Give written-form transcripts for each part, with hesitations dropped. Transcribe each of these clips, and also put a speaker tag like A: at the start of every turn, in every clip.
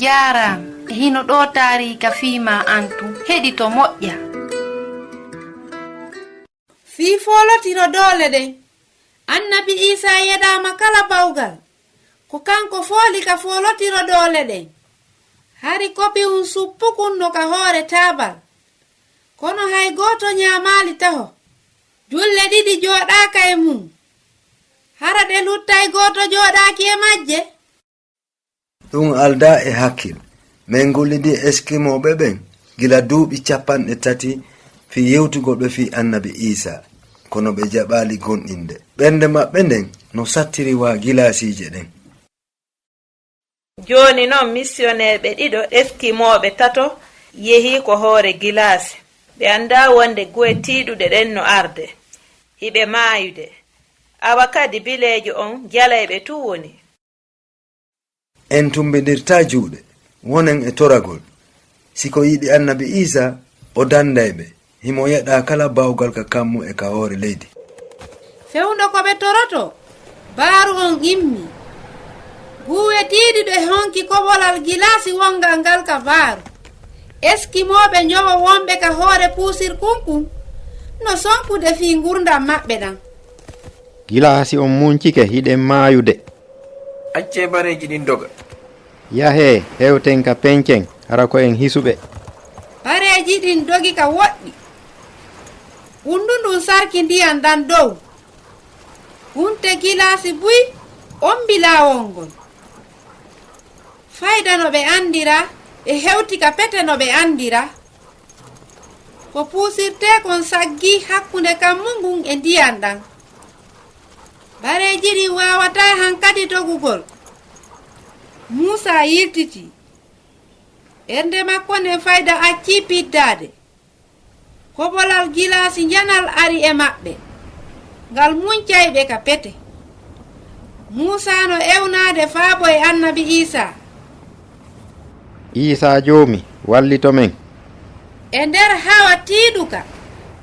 A: Jaram hino ɗo taarika fiima antu heɗito moƴƴa.
B: Fii folotiro doole ɗen. Annabi Isa yeɗama kala bawgal. Ko kanko fooli ka folotiro doole ɗen. Hari kopi hun suppukun no ka hoore taabal. Kono hay goto nyamali taho. Julle ɗiɗi jooɗaka e mum. Hara ɗe luttay goto jooɗaki e majje.
C: ɗum alda e hakkil min gollidi eskimoɓe ɓen gila duuɓi 30 fi yewtugo ɓe fi annabi Isa kono ɓe jaɓali gonɗinde ɓernde maɓɓe nden no sattiri wa gilasije ɗen.
D: Joni noon missionnaire ɓe ɗiɗo eskimoɓe 3 yehi ko hoore gilasi ɓe anda wonde guwe tiiɗuɗe ɗen no arde hiɓe maayude awa kadi bileejo on jalayɓe tu woni.
C: En tumbidirta juuɗe wonen e toragol siko yiɗi annabi Isa o dandayɓe himo yeɗa kala bawgal ka kammu e ka hoore leydi.
B: Fewndo ko ɓe toroto baaru on immi guwe tiiɗuɗe honki kobolal gilasi wongal ngal ka baaru. Eskimoɓe nyowo wonɓe ka hoore puusir kunkun no sonkude fi gurdam maɓɓe ɗan.
E: Gilasi on muncike hiɗen maayude.
F: Acce bareji ɗin doga.
E: Yahe hewten ka pencen hara ko en hisuɓe.
B: Bareji ɗin dogi ka woɗɗi. Undu ndun sarki ndiyan dan dow. Hunte gilasi buy ombi laawol ngol. Fayda no ɓe andira ɓe hewti ka pete no ɓe andira. Ko puusirte kon saggi hakkunde kammungun e ndiyan ɗan. Bareji ɗin wawata hankadi dogugol. Musa yirtiti. Ernde makko ne fayda acci piddade. Kobolal gilasi janal ari e maɓɓe. Ngal muncayɓe ka pete. Musa no ewnade faabo e annabi Isa.
E: Isa joomi wallito men.
B: E nder hawa tiiɗuka.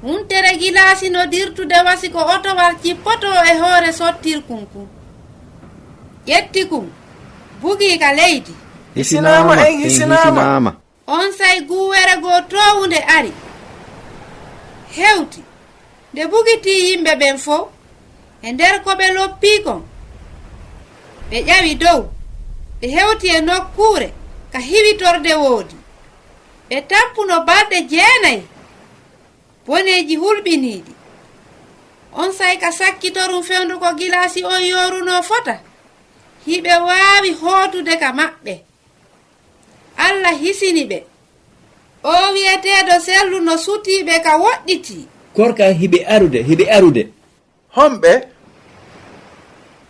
B: Huntere gilasi no dirtude wasi ko otowal cippoto e hoore sottirkunku. Ƴetti kum bugi ka leydi.
F: Hisinama.
B: On say guwere go towunde ari. Hewti. Nde bugiti yimɓe ɓen fo. E nder ko ɓe loppi kon. Ɓe ƴawi dow. Ɓe hewti e nokkure ka hiwitorde woodi. Ɓe tappuno balɗe 9. Boneji hulɓiniɗi. On say ka sakkitorum fewndo ko gilasi on yoruno fota. Hiɓe waawi hootude ka maɓɓe. Allah hisini ɓe. O wi'eteeɗo sellu no sutiiɓe ka woɗɗiti.
G: Korka hiɓe arude.
F: Homɓe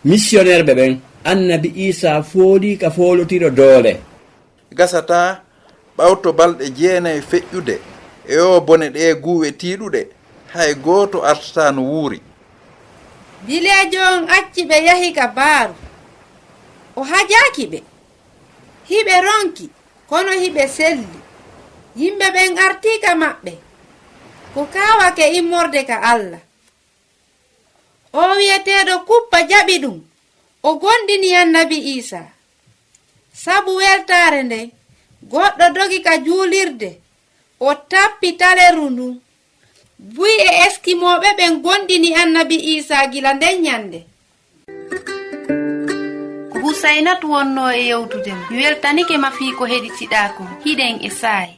G: Missionnaire ɓe ɓen annabi Isa fooli ka folotiro doole.
F: gasata ɓawto balɗe 9 feƴƴude e o bone ɗe guwe tiiɗuɗe hay goto artata no wuuri.
B: Bileejo on acci ɓe yahi ka baaru. O hajaaki ɓe. Hiɓe ronki kono hiɓe selli. Yimɓe ɓen artika maɓɓe. Ko kawake immorde ka Allah. O wi'eteeɗo kuppa jaɓi ɗum. O gondini annabi Isa. Sabu weltare nde goɗɗo dogi ka juulirde. O tappi taleru ndun. Buy e eskimoɓe ɓen gondini annabi Isa gila nden nyande.
A: Ko Husainatu wonno e yewtude mi weltanike ma fii ko heɗitiɗa kon hiɗen e saayi.